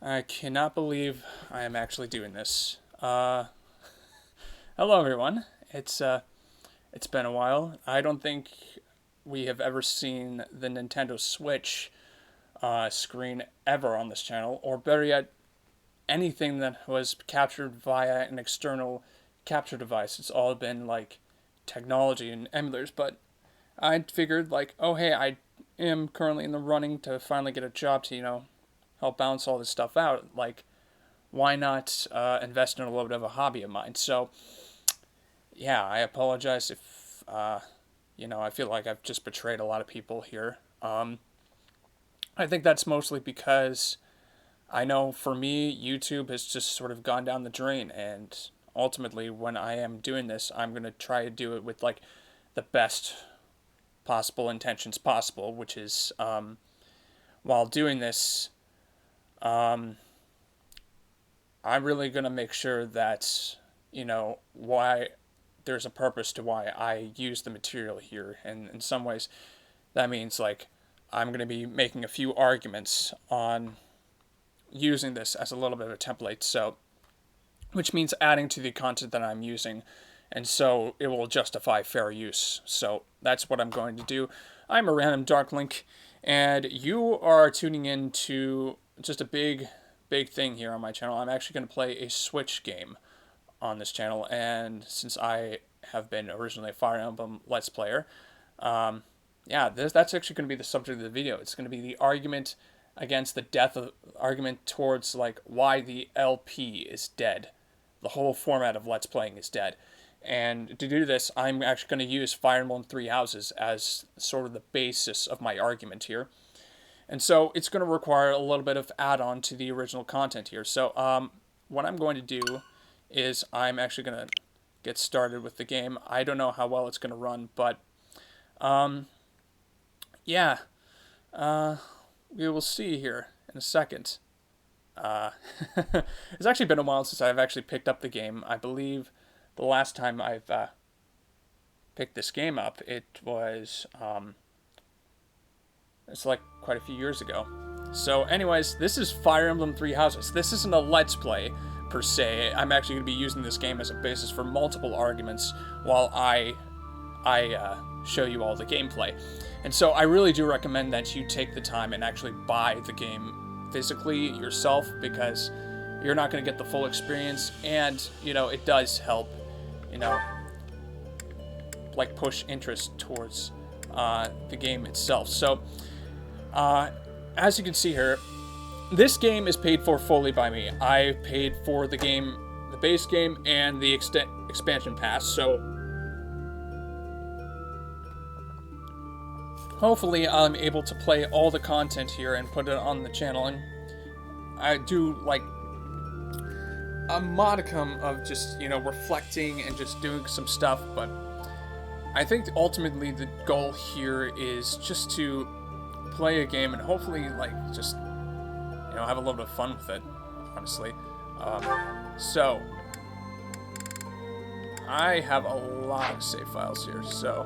I cannot believe I am actually doing this. Hello everyone. It's been a while. I don't think we have ever seen the Nintendo Switch screen ever on this channel, or better yet, anything that was captured via an external capture device. It's all been like technology and emulators, but I figured like, oh hey, I am currently in the running to finally get a job to help balance all this stuff out. Like, why not invest in a little bit of a hobby of mine? So, yeah, I apologize if, I feel like I've just betrayed a lot of people here. I think that's mostly because I know for me, YouTube has just sort of gone down the drain. And ultimately, when I am doing this, I'm going to try to do it with, like, the best possible intentions possible, which is, while doing this, um, I'm really gonna make sure that why there's a purpose to why I use the material here, and in some ways, that means like I'm gonna be making a few arguments on using this as a little bit of a template. So, which means adding to the content that I'm using, and so it will justify fair use. So that's what I'm going to do. I'm a random dark link, and you are tuning in to just a big thing here on my channel. I'm actually going to play a Switch game on this channel, and since I have been originally a Fire Emblem Let's Player, yeah, that's actually going to be the subject of the video. It's going to be the argument against the death of argument towards like why the LP is dead. The whole format of Let's Playing is dead. And to do this, I'm actually going to use Fire Emblem Three Houses as sort of the basis of my argument here. And so it's going to require a little bit of add-on to the original content here. So what I'm going to do is I'm actually going to get started with the game. I don't know how well it's going to run, but yeah, we will see here in a second. It's actually been a while since I've actually picked up the game. I believe the last time I've picked this game up, it was it's like quite a few years ago. So anyways, this is Fire Emblem Three Houses. This isn't a Let's Play, per se. I'm actually going to be using this game as a basis for multiple arguments while I show you all the gameplay. And so I really do recommend that you take the time and actually buy the game physically yourself, because you're not going to get the full experience, and, it does help, like push interest towards the game itself. So, as you can see here, this game is paid for fully by me. I paid for the game, the base game, and the expansion pass. So, hopefully I'm able to play all the content here and put it on the channel. And I do like a modicum of just, reflecting and just doing some stuff, but I think ultimately the goal here is just to play a game and hopefully, like, just, have a little bit of fun with it, honestly. So, I have a lot of save files here, so,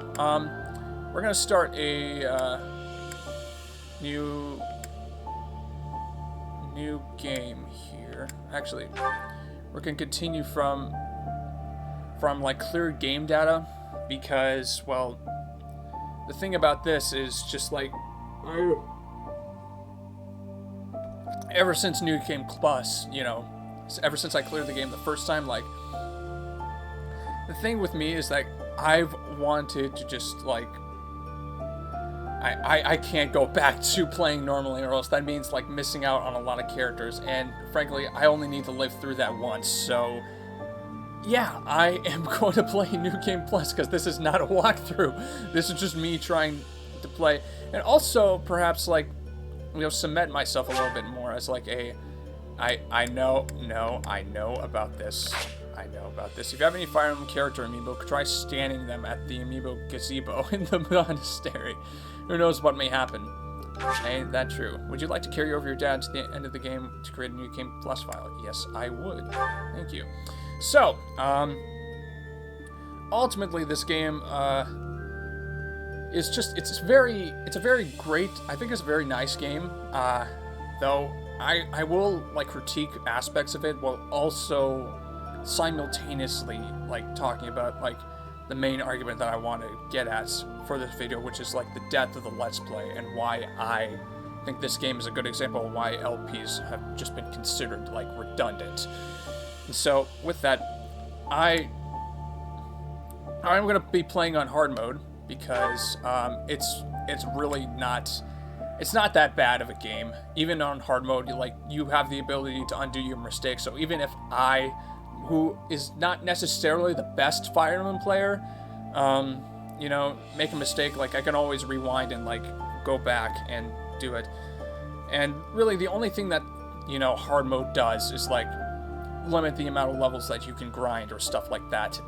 we're gonna start a, new game here. Actually, we're gonna continue from like clear game data, because, well, the thing about this is just like, ever since New Game Plus, ever since I cleared the game the first time, like, the thing with me is like, I've wanted to just, like, I can't go back to playing normally, or else that means, like, missing out on a lot of characters, and frankly, I only need to live through that once, so yeah, I am going to play New Game Plus, because this is not a walkthrough. This is just me trying to play, and also, perhaps, like, cement myself a little bit more as, like, I know about this. I know about this. If you have any Fire Emblem character amiibo, try standing them at the amiibo gazebo in the monastery. Who knows what may happen. Ain't that true? Would you like to carry over your dad to the end of the game to create a New Game Plus file? Yes, I would. Thank you. So, ultimately, this game, is just, it's a very great, I think it's a very nice game. though I will like critique aspects of it while also simultaneously like talking about like the main argument that I want to get at for this video, which is like the depth of the Let's Play and why I think this game is a good example of why LPs have just been considered like redundant. And so with that, I'm gonna be playing on hard mode because it's really not. It's not that bad of a game. Even on hard mode, you have the ability to undo your mistakes. So even if I, who is not necessarily the best Fire Emblem player, you know, make a mistake, like I can always rewind and like go back and do it. And really the only thing that, you know, hard mode does is like limit the amount of levels that you can grind or stuff like that.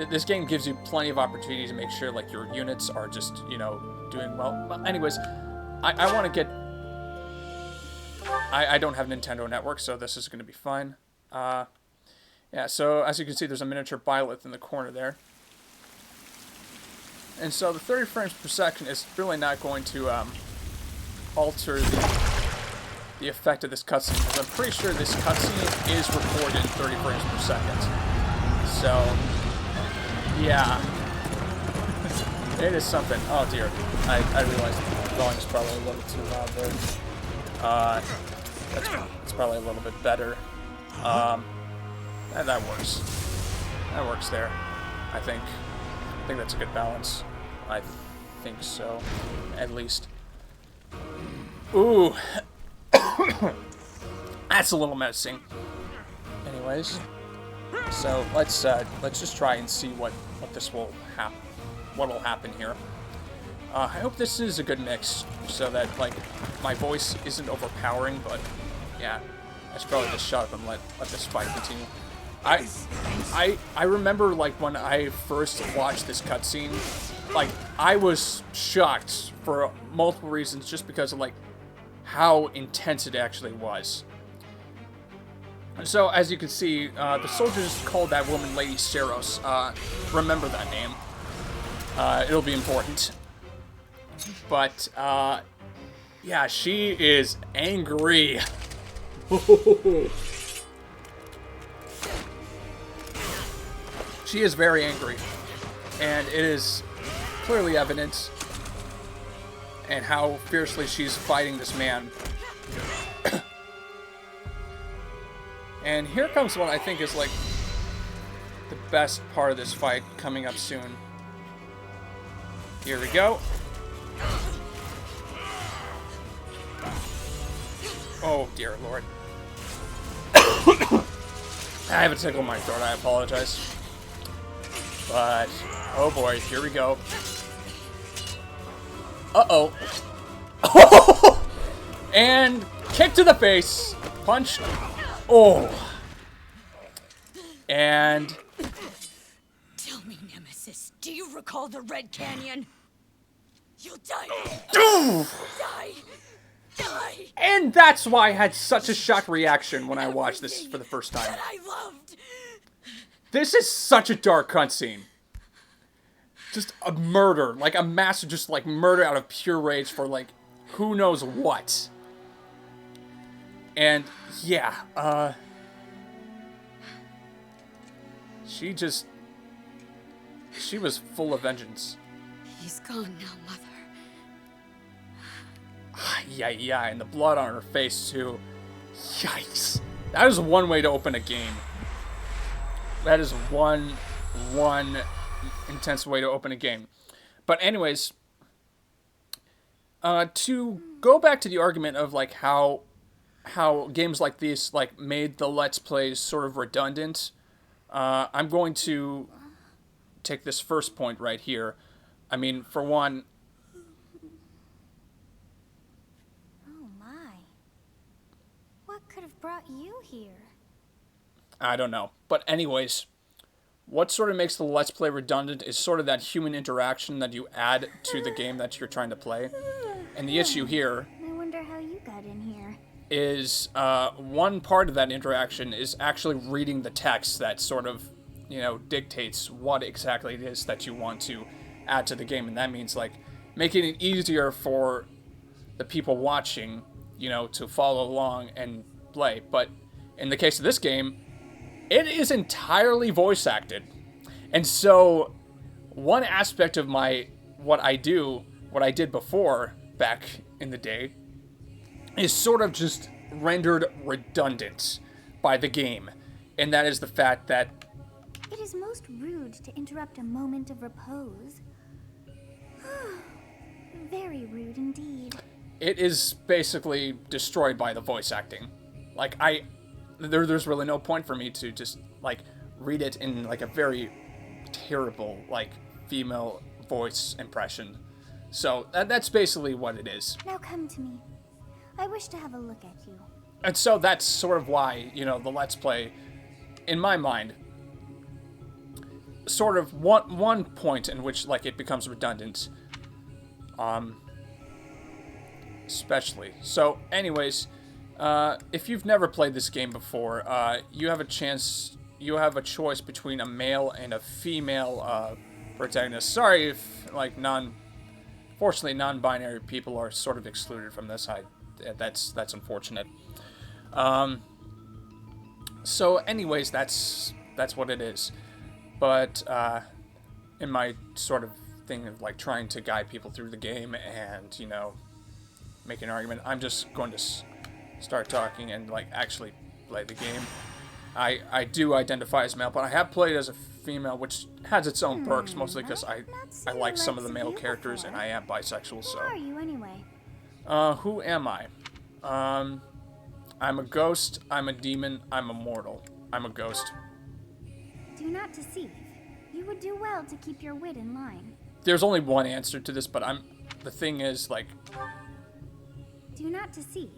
This game gives you plenty of opportunities to make sure like your units are just, you know, doing well. But anyways, I want to get... I don't have Nintendo Network, so this is going to be fine. Yeah, so as you can see, there's a miniature Byleth in the corner there. And so the 30 frames per second is really not going to alter the effect of this cutscene, because I'm pretty sure this cutscene is recorded in 30 frames per second. So, yeah. It is something. Oh dear. I realized the volume's probably a little too loud there. That's probably a little bit better. And that works. That works there. I think that's a good balance. I think so. At least. Ooh. That's a little menacing. Anyways. So let's just try and see what this will happen. What'll happen here. I hope this is a good mix, so that like my voice isn't overpowering. But yeah, I should probably just shut up and let this fight continue. I remember like when I first watched this cutscene, like I was shocked for multiple reasons, just because of like how intense it actually was. So as you can see, the soldiers called that woman Lady Saros. Remember that name. It'll be important. But, yeah, she is angry. She is very angry. And it is clearly evident in how fiercely she's fighting this man. And here comes what I think is, like, the best part of this fight coming up soon. Here we go. Oh, dear Lord. I have a tickle in my throat, I apologize. But, oh boy, here we go. Uh-oh. And kick to the face. Punch. Oh. And... Tell me, Nemesis, do you recall the Red Canyon? You'll die. Die. Die. And that's why I had such a shocked reaction when I watched this for the first time. That I loved. This is such a dark cutscene. Just a murder. Like a massive, just like murder out of pure rage for like who knows what. And yeah, she was full of vengeance. He's gone now, Mother. Yeah, and the blood on her face too. Yikes. That is one way to open a game. That is one intense way to open a game. But anyways, to go back to the argument of like how games like these like made the Let's Plays sort of redundant, I'm going to take this first point right here. I mean, for one... Oh my. What could have brought you here? I don't know. But anyways, what sort of makes the Let's Play redundant is sort of that human interaction that you add to the game that you're trying to play. And the issue here... I wonder how you got in here. ...is one part of that interaction is actually reading the text that sort of, you know, dictates what exactly it is that you want to add to the game. And that means, like, making it easier for the people watching, you know, to follow along and play. But in the case of this game, it is entirely voice acted. And so one aspect of what I did before back in the day is sort of just rendered redundant by the game. And that is the fact that It is most rude to interrupt a moment of repose. Very rude indeed. it is basically destroyed by the voice acting. Like there's really no point for me to just like read it in like a very terrible like female voice impression. So that's basically what it is. Now come to me. I wish to have a look at you. And so that's sort of why, you know, the Let's Play, in my mind, sort of one point in which like it becomes redundant. Especially. So anyways, if you've never played this game before, you have a choice between a male and a female protagonist. Sorry if like fortunately non-binary people are sort of excluded from this. That's unfortunate. So anyways, that's what it is. But in my sort of thing of like trying to guide people through the game and, you know, make an argument, I'm just going to start talking and like actually play the game. I do identify as male, but I have played as a female, which has its own perks, mostly because I like some of the male characters and I am bisexual. So Who are you anyway? who am I? I'm a ghost, I'm a demon, I'm immortal. I'm a ghost. Do not deceive. You would do well to keep your wit in line. There's only one answer to this, but the thing is, like... Do not deceive.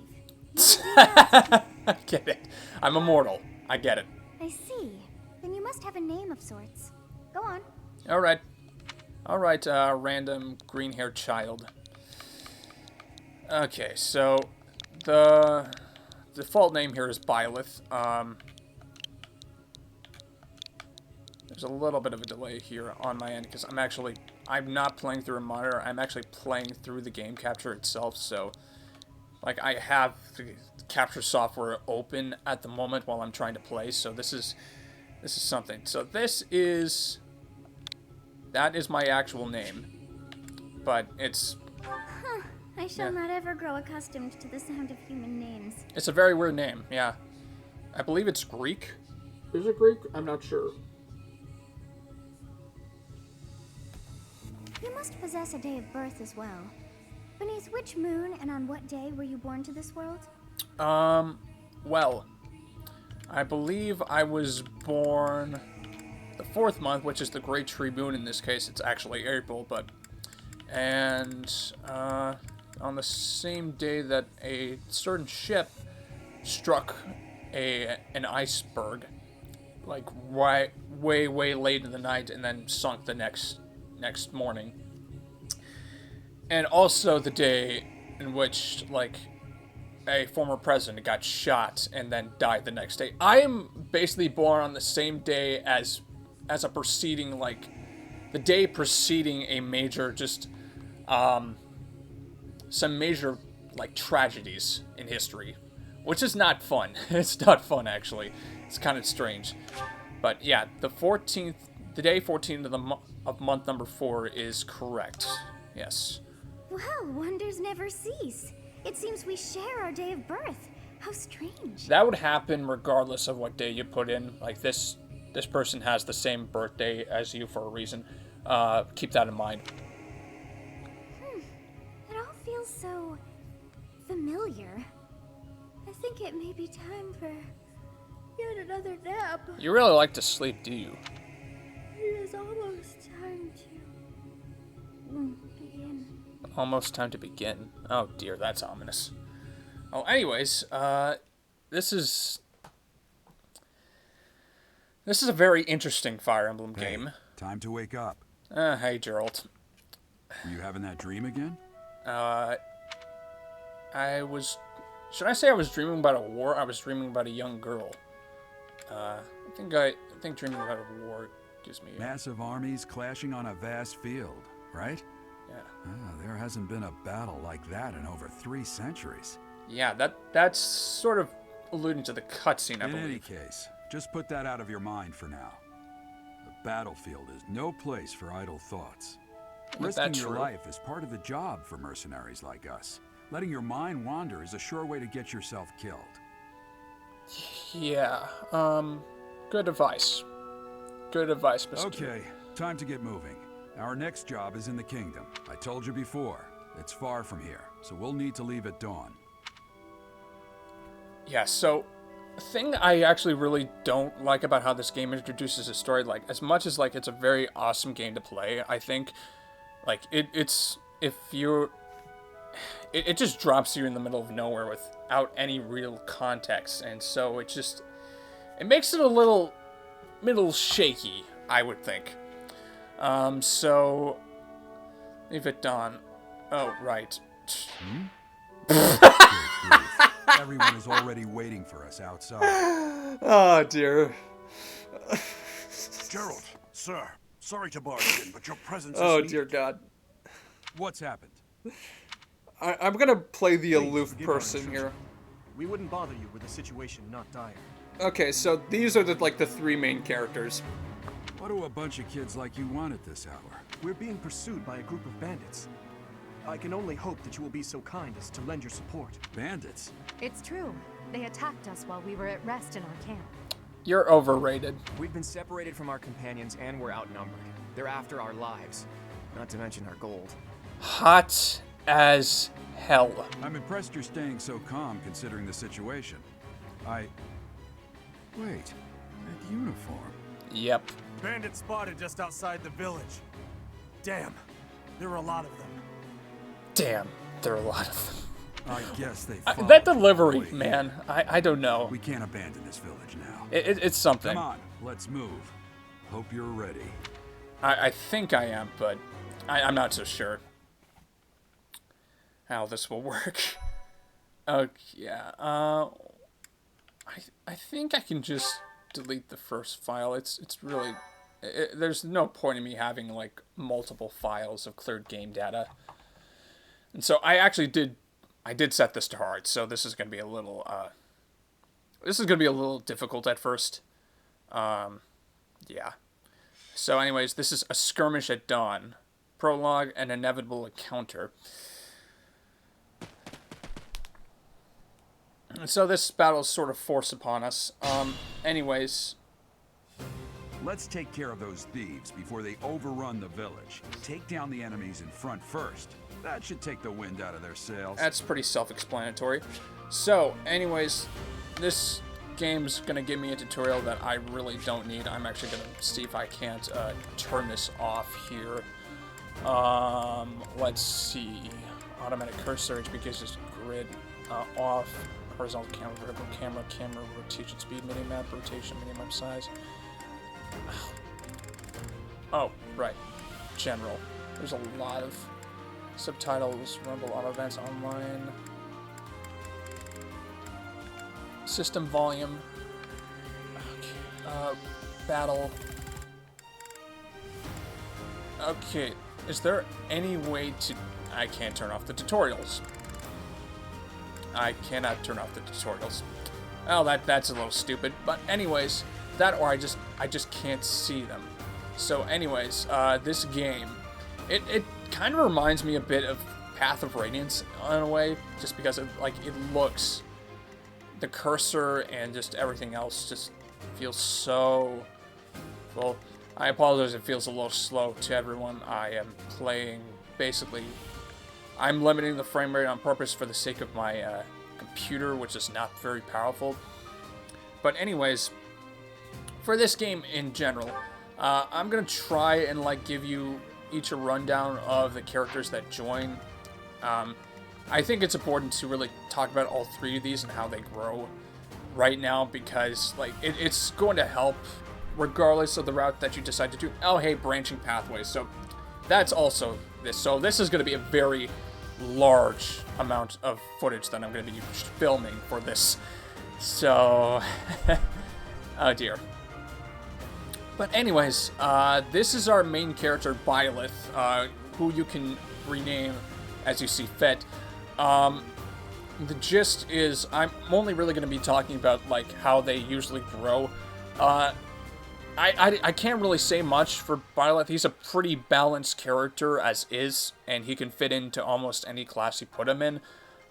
I get it. I'm immortal. I get it. I see. Then you must have a name of sorts. Go on. Alright. Alright, random green-haired child. Okay, so the default name here is Byleth. There's a little bit of a delay here on my end because I'm not playing through a monitor. I'm actually playing through the game capture itself. So, like, I have the capture software open at the moment while I'm trying to play. So this is something. So that is my actual name, but it's. I shall not ever grow accustomed to the sound of human names. It's a very weird name, yeah. I believe it's Greek. Is it Greek? I'm not sure. You must possess a day of birth as well. Beneath which moon and on what day were you born to this world? Well, I believe I was born the 4th month, which is the Great Tree Moon in this case. It's actually April, on the same day that a certain ship struck an iceberg, like way late in the night, and then sunk the next morning. And also the day in which, like, a former president got shot and then died the next day. I am basically born on the same day as a preceding, like, the day preceding a major, just, some major, like, tragedies in history, which is not fun. It's not fun, actually. It's kind of strange. But, yeah, the day 14th of month number 4 is correct. Yes. Well, wonders never cease. It seems we share our day of birth. How strange. That would happen regardless of what day you put in. Like, this person has the same birthday as you for a reason. Keep that in mind. It all feels so familiar. I think it may be time for yet another nap. You really like to sleep, do you? It is almost time to begin. Almost time to begin. Oh dear, that's ominous. Oh, anyways, this is a very interesting Fire Emblem game. Time to wake up. Hey, Gerald. Were you having that dream again? Should I say I was dreaming about a war? I was dreaming about a young girl. I think dreaming about a war gives me... Massive armies clashing on a vast field, right? Yeah. There hasn't been a battle like that in over 3 centuries. Yeah, that's sort of alluding to the cutscene, I In any believe. case, just put that out of your mind for now. The battlefield is no place for idle thoughts. Is that Risking your true? life is part of the job for mercenaries like us. Letting your mind wander is a sure way to get yourself killed. Yeah, good advice. Good advice, Mr. Okay, time to get moving. Our next job is in the kingdom. I told you before, it's far from here, so we'll need to leave at dawn. Yeah, so a thing I actually really don't like about how this game introduces a story, like, as much as, like, it's a very awesome game to play, I think, like, it's, if you're, it just drops you in the middle of nowhere without any real context, and so it makes it a little shaky, I would think. So, leave it dawn. Oh, right. Good grief. Everyone is already waiting for us outside. Oh, dear. Gerald, sir, sorry to barge in, but your presence Oh, is dear needed. God. What's happened? I'm gonna play the aloof forgive our person here. intrusion. We wouldn't bother you with a situation not dire. Okay, so these are the 3 main characters. What do a bunch of kids like you want at this hour? We're being pursued by a group of bandits. I can only hope that you will be so kind as to lend your support. Bandits? It's true. They attacked us while we were at rest in our camp. You're overrated. We've been separated from our companions and we're outnumbered. They're after our lives, not to mention our gold. Hot as hell. I'm impressed you're staying so calm considering the situation. Wait, that uniform. Yep. Bandits spotted just outside the village. Damn, there are a lot of them. Damn, there are a lot of them. I guess they That followed delivery, the way. man, I don't know. We can't abandon this village now. It's something. Come on, let's move. Hope you're ready. I think I am, but I'm not so sure how this will work. Oh, yeah. I think I can just delete the first file. It's really... there's no point in me having, like, multiple files of cleared game data. And so I actually did set this to hard, so this is going to be a little, difficult at first. Yeah. So anyways, this is A Skirmish at Dawn. Prologue, An Inevitable Encounter. And so this battle is sort of forced upon us. Anyways, Let's take care of those thieves before they overrun the village. Take down the enemies in front first. That should take the wind out of their sails. that's pretty self-explanatory. So, anyways, this game's gonna give me a tutorial that I really don't need. I'm actually gonna see if I can't turn this off here. Let's see. Automatic cursor, HB gives us grid off. Horizontal camera, vertical camera, rotation speed, minimap, rotation, minimap size. Oh, right. General. There's a lot of subtitles, Rumble, auto events, online. System volume. Okay. Battle. Okay. Is there any way to... I can't turn off the tutorials. I cannot turn off the tutorials. Oh, that's a little stupid. But anyways, that or I just can't see them. So anyways, this game, it kind of reminds me a bit of Path of Radiance in a way, just because it looks, the cursor and just everything else just feels so, well, I apologize, it feels a little slow to everyone. I am playing, basically, I'm limiting the frame rate on purpose for the sake of my computer, which is not very powerful. But anyways, for this game in general, I'm gonna try and give you each a rundown of the characters that join. I think it's important to really talk about all 3 of these and how they grow right now, because it's going to help regardless of the route that you decide to do. Oh, hey, branching pathways. So that's also this. So this is going to be a very large amount of footage that I'm going to be filming for this. So, oh dear. But anyways, this is our main character, Byleth, who you can rename as you see fit. The gist is I'm only really going to be talking about like how they usually grow. I can't really say much for Byleth. He's a pretty balanced character as is, and he can fit into almost any class you put him in.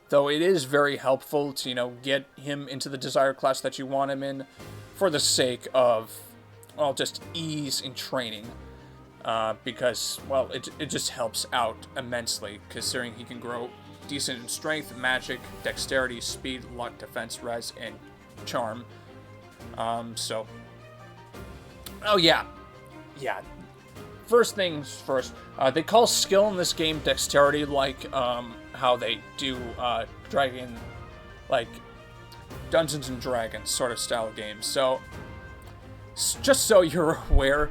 Though it is very helpful to, you know, get him into the desired class that you want him in for the sake of, well, just ease in training. Because, well, it just helps out immensely, considering he can grow decent in strength, magic, dexterity, speed, luck, defense, res, and charm. So... Oh, yeah. Yeah. First things first. They call skill in this game dexterity, like how they do Dragon... like Dungeons and Dragons sort of style games. So, just so you're aware,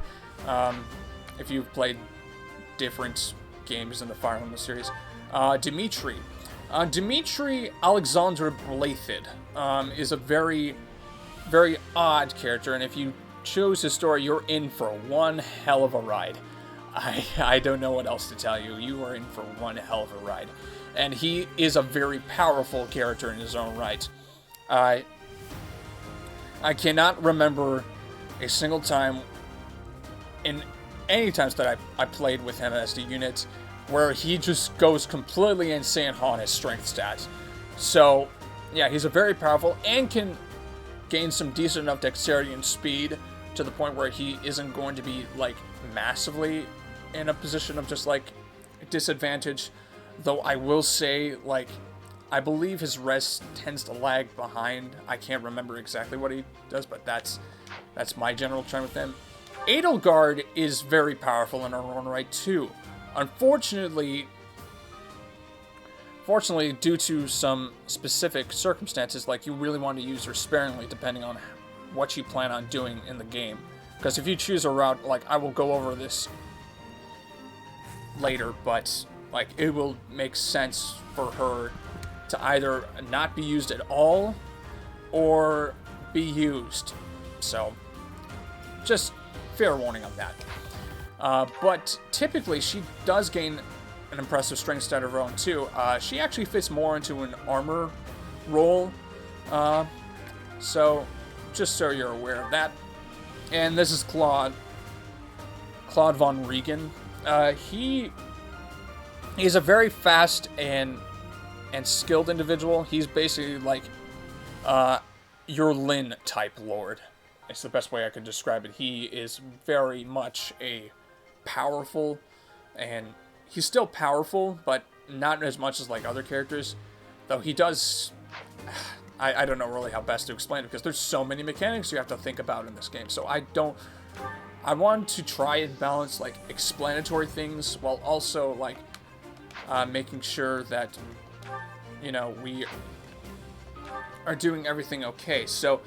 if you've played different games in the Fire Emblem series, Dimitri Alexander Blathid is a very, very odd character, and if you chose his story, you're in for one hell of a ride. I don't know what else to tell you. You are in for one hell of a ride. And he is a very powerful character in his own right. I cannot remember a single time in any times that I played with him as the unit where he just goes completely insane on his strength stats. So, yeah, he's a very powerful and can gain some decent enough dexterity and speed to the point where he isn't going to be, like, massively in a position of just, like, disadvantage. Though I will say, like, I believe his res tends to lag behind. I can't remember exactly what he does, but that's my general trend with him. Edelgard is very powerful in her own right, too. Unfortunately, due to some specific circumstances, like, you really want to use her sparingly depending on what you plan on doing in the game. Because if you choose a route, like, I will go over this later, but, like, it will make sense for her to either not be used at all or be used. So, just fair warning on that. But typically, she does gain an impressive strength stat of her own, too. She actually fits more into an armor role. So, just so you're aware of that. And this is Claude von Regen. He's a very fast and skilled individual. He's basically like your Lyn type lord. It's the best way I could describe it. He is very much a powerful, and he's still powerful, but not as much as like other characters. Though he does... I don't know really how best to explain it, because there's so many mechanics you have to think about in this game. So I want to try and balance like explanatory things while also like making sure that, you know, we are doing everything okay. So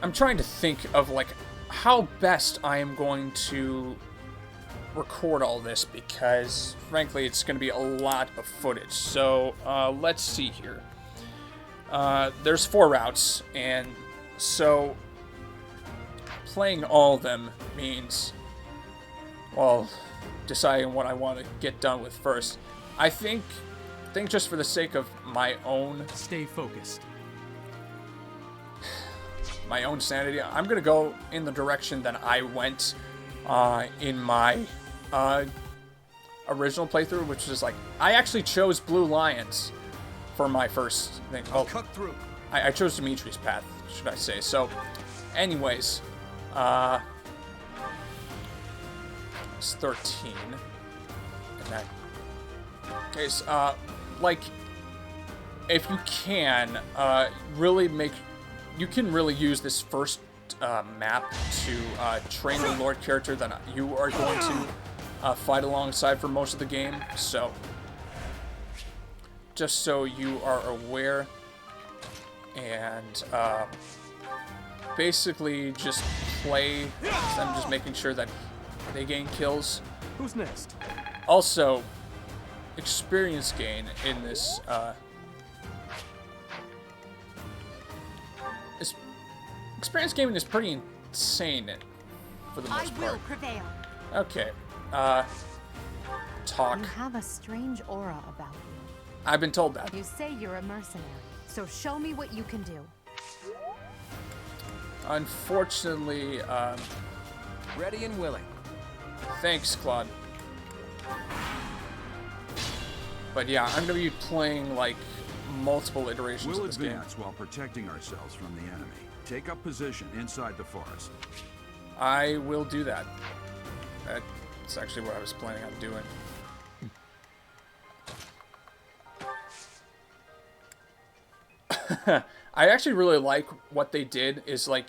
I'm trying to think of like how best I am going to record all this, because frankly it's going to be a lot of footage. So let's see here. There's 4 routes, and so playing all of them means, well, deciding what I want to get done with first. I think just for the sake of my own... Stay focused. My own sanity, I'm going to go in the direction that I went in my original playthrough, which is like, I actually chose Blue Lions for my first thing. Oh, Cut through. I chose Dimitri's path, should I say. So, anyways, it's 13 in that case. Like, if you can, you can really use this first map to train the Lord character that you are going to fight alongside for most of the game. So, just so you are aware, and basically just play them, just making sure that they gain kills. Who's next? Also, experience gain in this experience gaming is pretty insane for the most part. I will prevail. Okay. talk. You have a strange aura about you. I've been told that. You say you're a mercenary, so show me what you can do. Unfortunately, Ready and willing. thanks, Claude. But yeah, I'm gonna be playing like multiple iterations We'll of this game. advance while protecting ourselves from the enemy. Take up position inside the forest. I will do that. That's actually what I was planning on doing. I actually really like what they did is like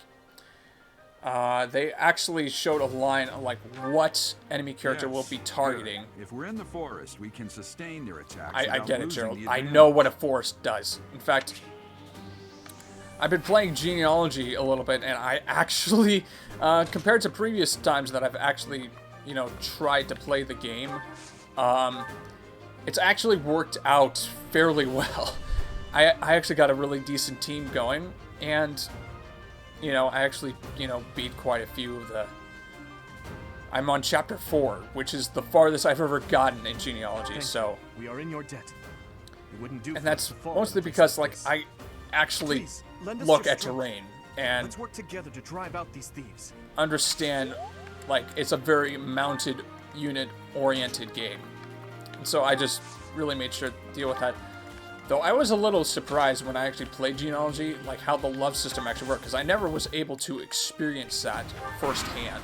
they actually showed a line of like what enemy character will be targeting. Good. If we're in the forest, we can sustain their attacks. I without get it, losing Gerald. the I advantage. know what a forest does. In fact, I've been playing Genealogy a little bit, and I actually, compared to previous times that I've actually, you know, tried to play the game, it's actually worked out fairly well. I actually got a really decent team going, and, you know, I actually, you know, beat quite a few of the... I'm on Chapter 4, which is the farthest I've ever gotten in Genealogy, Thank so... you. We are in your debt. It wouldn't do And for that's us to fall mostly in the face because, like like, this. I actually Please, lend us look your at strength. terrain and Let's work together to drive out these thieves. understand, like, it's a very mounted, unit-oriented game. And so I just really made sure to deal with that. Though I was a little surprised when I actually played Genealogy, like, how the love system actually worked, because I never was able to experience that firsthand.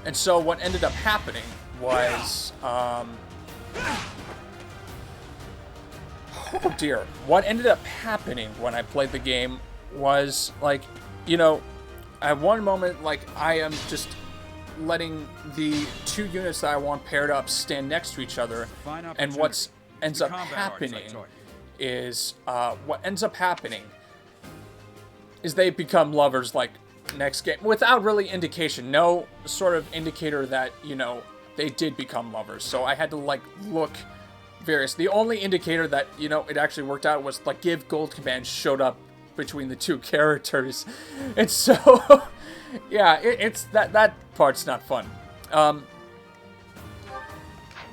And so what ended up happening was, oh dear. What ended up happening when I played the game was, like, you know, at one moment, like, I am just letting the two units that I want paired up stand next to each other, Fine and opportunity. what ends The up combat arts I happening taught is they become lovers, like, next game, without really indication. No sort of indicator that, you know, they did become lovers. So I had to, like, look various. The only indicator that, you know, it actually worked out was, like, give gold command showed up between the two characters. And so, yeah, it's that part's not fun.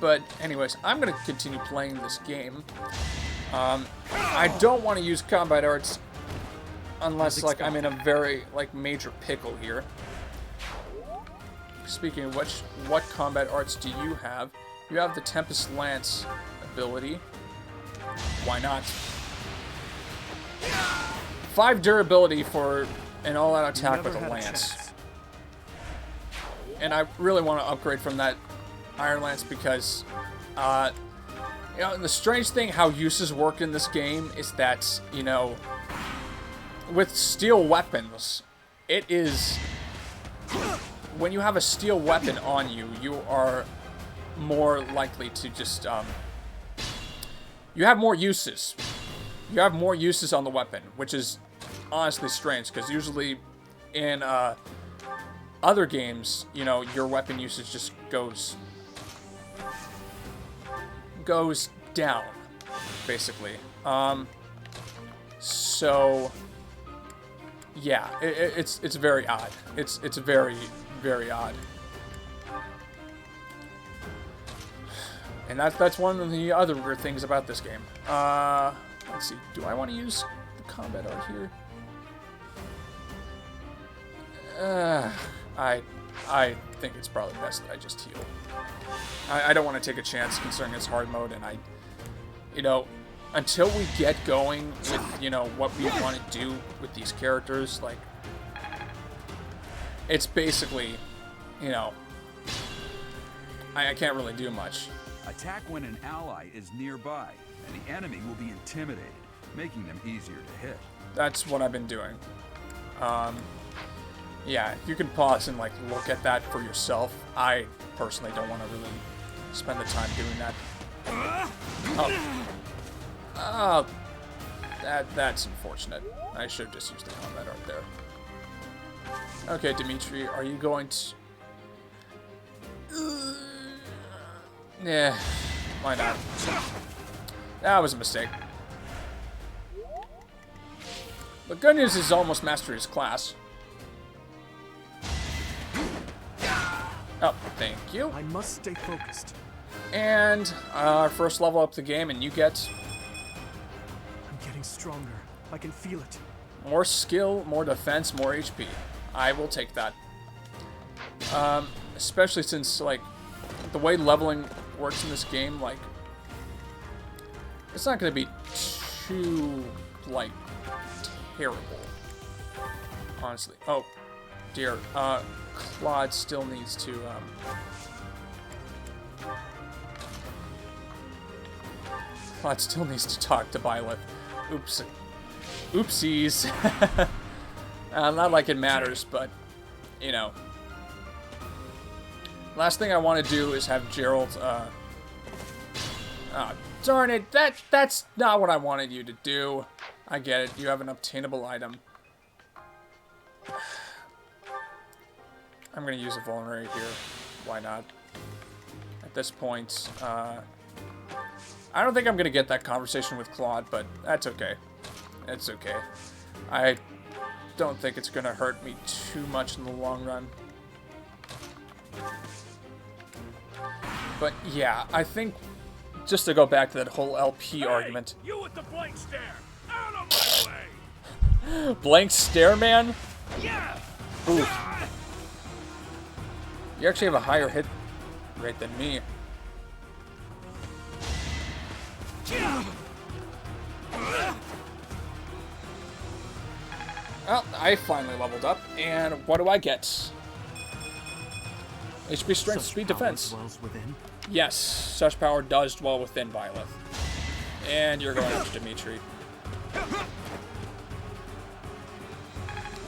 But anyways, I'm going to continue playing this game. I don't want to use combat arts unless, like, I'm in a very, like, major pickle here. Speaking of which, what combat arts do you have? You have the Tempest Lance ability. Why not? 5 durability for an all-out attack Never with a had lance. chance. And I really want to upgrade from that Iron Lance because, you know, the strange thing how uses work in this game is that, you know, with steel weapons, it is... When you have a steel weapon on you, you are more likely to just, you have more uses. You have more uses on the weapon, which is honestly strange, because usually in, other games, you know, your weapon usage just goes down, basically. So yeah, it's very odd. It's very, very odd. And that's one of the other weird things about this game. Let's see. Do I want to use the combat art here? I think it's probably best that I just heal. I don't want to take a chance considering it's hard mode, and you know, until we get going with, you know, what we want to do with these characters, like, it's basically, you know, I can't really do much. Attack when an ally is nearby, and the enemy will be intimidated, making them easier to hit. That's what I've been doing. Yeah, you can pause and, like, look at that for yourself. I personally don't want to really spend the time doing that. Oh, that's unfortunate. I should have just used the combat art there. Okay, Dimitri, are you going to... Yeah, why not? That was a mistake. The good news is almost mastered his class. Oh, thank you. I must stay focused. And our first level up the game, and you get I'm getting stronger. I can feel it. more skill, more defense, more HP. I will take that. Especially since, like, the way leveling works in this game, like, it's not going to be too, like, terrible. Honestly. Oh, dear. Claude still needs to, Claude still needs to talk to Byleth. Oops. Oopsies. Not like it matters, but, you know. Last thing I want to do is have Gerald, darn it, that's not what I wanted you to do. I get it, you have an obtainable item. I'm gonna use a vulnerary here. Why not? At this point, I don't think I'm gonna get that conversation with Claude, but that's okay. It's okay. I don't think it's gonna hurt me too much in the long run. But yeah, I think just to go back to that whole LP argument. You with the blank stare! Out of my way! Blank stare, man? Yeah! Ooh. You actually have a higher hit rate than me. Well, I finally leveled up, and what do I get? HP, strength, Such speed, power defense. dwells within. Yes, such power does dwell within Byleth. And you're going after Dimitri.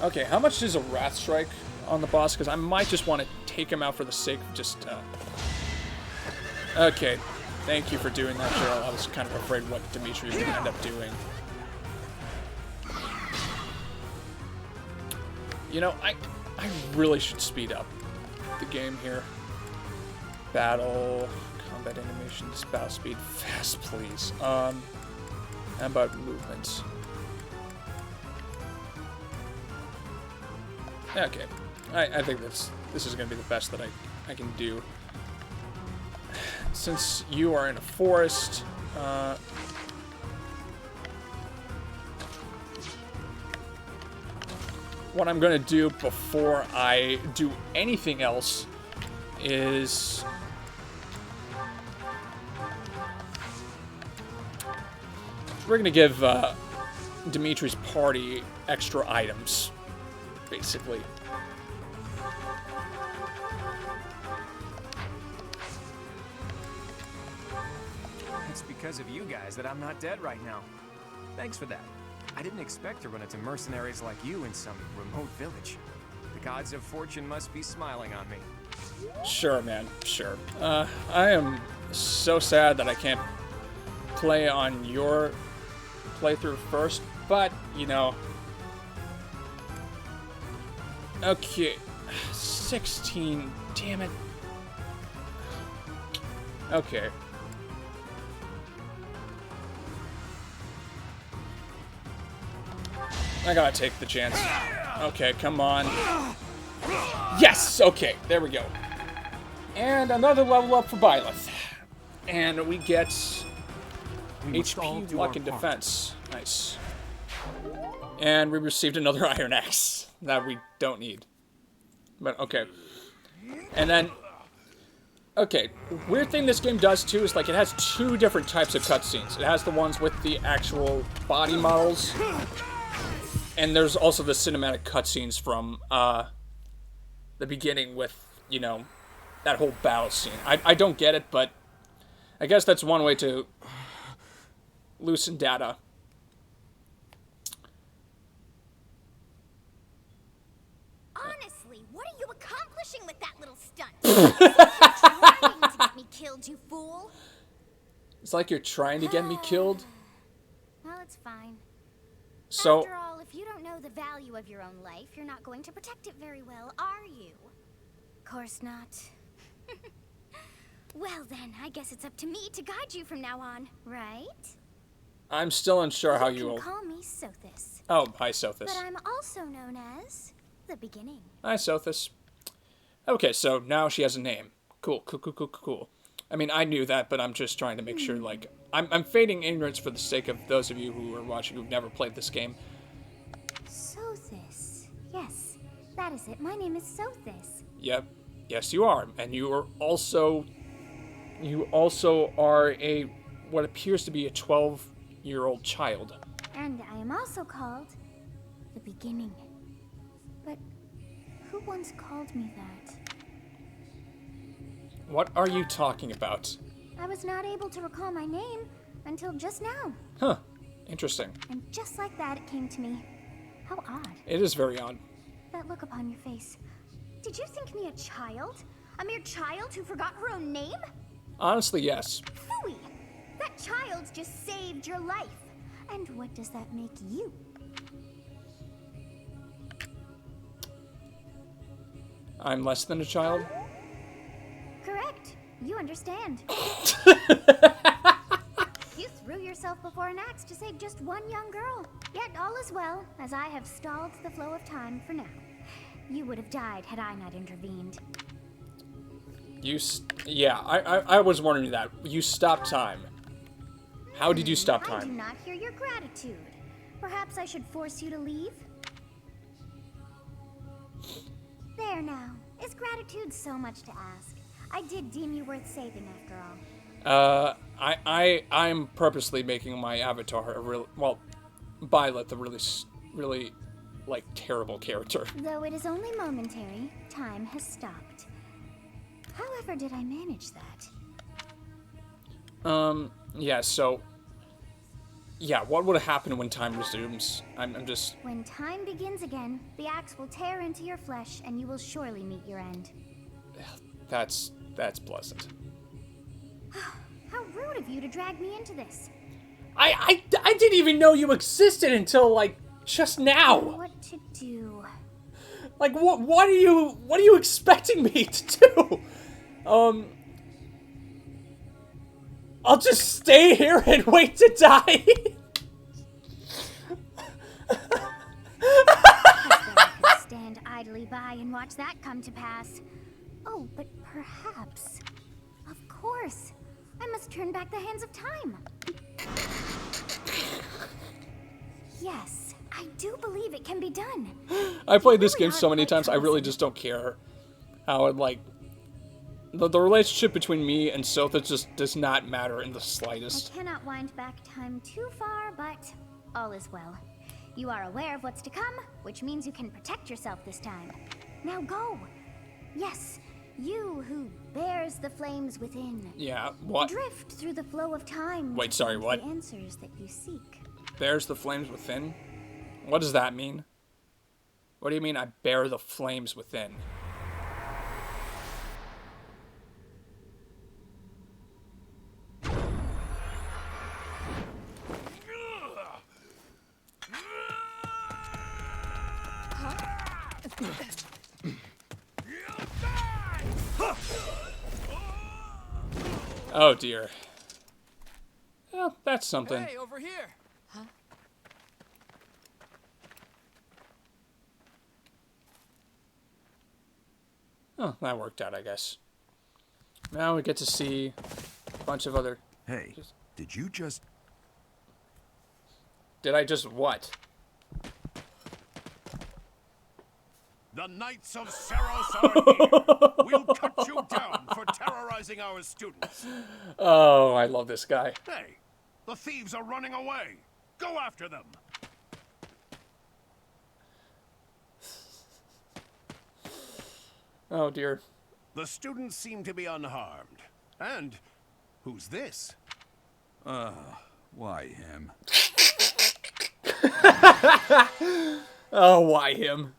Okay, how much is a Wrath Strike on the boss? Because I might just want to take him out for the sake of just... Okay, thank you for doing that, Gerald. I was kind of afraid what Dimitri would end up doing. You know, I really should speed up the game here. Battle, combat animations, battle speed, fast, please. How about movements? Okay, I think this is going to be the best that I can do. Since you are in a forest, what I'm going to do before I do anything else is... we're going to give Dimitri's party extra items, basically. It's because of you guys that I'm not dead right now. Thanks for that. I didn't expect to run into mercenaries like you in some remote village. The gods of fortune must be smiling on me. Sure, man, sure. I am so sad that I can't play on your playthrough first, but, you know... Okay, 16, damn it. Okay. I gotta take the chance. Okay, come on. Yes! Okay, there we go. And another level up for Byleth. And we get HP, luck, and defense. Nice. And we received another Iron Axe that we don't need. But, okay. And then... Okay, weird thing this game does, too, is, like, it has two different types of cutscenes. It has the ones with the actual body models... And there's also the cinematic cutscenes from the beginning with, you know, that whole battle scene. I don't get it, but I guess that's one way to loosen data. Honestly, what are you accomplishing with that little stunt? Trying to get me killed, you fool. It's like you're trying to get me killed. Well, it's fine. So... After all, if you don't know the value of your own life, you're not going to protect it very well, are you? Course not. Well then, I guess it's up to me to guide you from now on, right? I'm still unsure how you You will... can call me Sothis. Oh, hi, Sothis. But I'm also known as the Beginning. Hi, Sothis. Okay, so now she has a name. Cool, cool, cool, cool, cool. I mean, I knew that, but I'm just trying to make sure, like, I'm feigning ignorance for the sake of those of you who are watching who've never played this game. Sothis. Yes, that is it. My name is Sothis. Yep. Yes, you are. And you also are what appears to be a 12-year-old child. And I am also called the Beginning. But who once called me that? What are you talking about? I was not able to recall my name until just now. Huh. Interesting. And just like that, it came to me. How odd. It is very odd. That look upon your face. Did you think me a child? A mere child who forgot her own name? Honestly, yes. Phooey! That child just saved your life. And what does that make you? I'm less than a child? Correct. You understand. You threw yourself before an axe to save just one young girl. Yet all is well, as I have stalled the flow of time for now. You would have died had I not intervened. Yeah, I was wondering that. You stopped time. How did you stop I do time? not hear your gratitude. Perhaps I should force you to leave? There now. Is gratitude so much to ask? I did deem you worth saving after all. I'm purposely making my avatar a real, well, Violet, the really, like, terrible character. Though it is only momentary, time has stopped. However did I manage that? Yeah, so, yeah, what would happen when time resumes? I'm just, When time begins again, the axe will tear into your flesh, and you will surely meet your end. that's pleasant. How rude of you to drag me into this. I didn't even know you existed until, like, just now. What to do? Like, what are you expecting me to do? I'll just stay here and wait to die. I could stand idly by and watch that come to pass. Oh, but perhaps. Of course. I must turn back the hands of time. Yes, I do believe it can be done. I played this really game so are many quite times, I really troublesome. just don't care how it, like, the relationship between me and Sotha just does not matter in the I slightest. cannot wind back time too far, but all is well. You are aware of what's to come, which means you can protect yourself this time. Now go. Yes, you who bears the flames within. Yeah, what? Drift through the flow of time. Wait, to sorry, find what? The answers that you seek. Bears the flames within? What does that mean? What do you mean I bear the flames within? Oh dear. Well, that's something. Hey, over here! Oh, that worked out, I guess. Now we get to see a bunch of other... Hey, did you just... Did I just what? The Knights of Saros are here. We'll cut you down for terrorizing our students. Oh, I love this guy. Hey, the thieves are running away. Go after them. Oh dear. The students seem to be unharmed. And who's this? Why him? Oh, why him?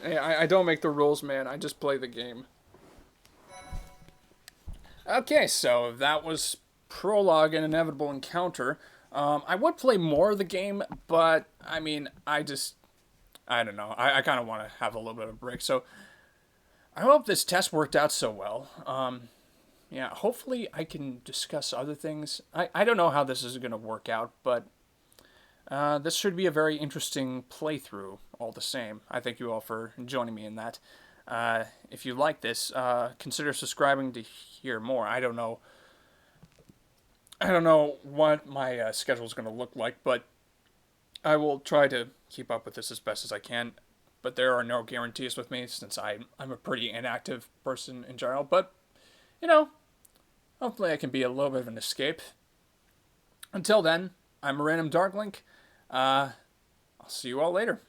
Hey, I don't make the rules, man. I just play the game. Okay, so that was Prologue and Inevitable Encounter. I would play more of the game, but, I mean, I don't know. I kind of want to have a little bit of a break. So, I hope this test worked out so well. Yeah, hopefully I can discuss other things. I don't know how this is going to work out, but this should be a very interesting playthrough all the same. I thank you all for joining me in that. If you like this, consider subscribing to hear more. I don't know. I don't know what my schedule is going to look like, but I will try to keep up with this as best as I can. But there are no guarantees with me since I'm a pretty inactive person in general. But, you know, hopefully I can be a little bit of an escape. Until then, I'm a Random Darklink. I'll see you all later.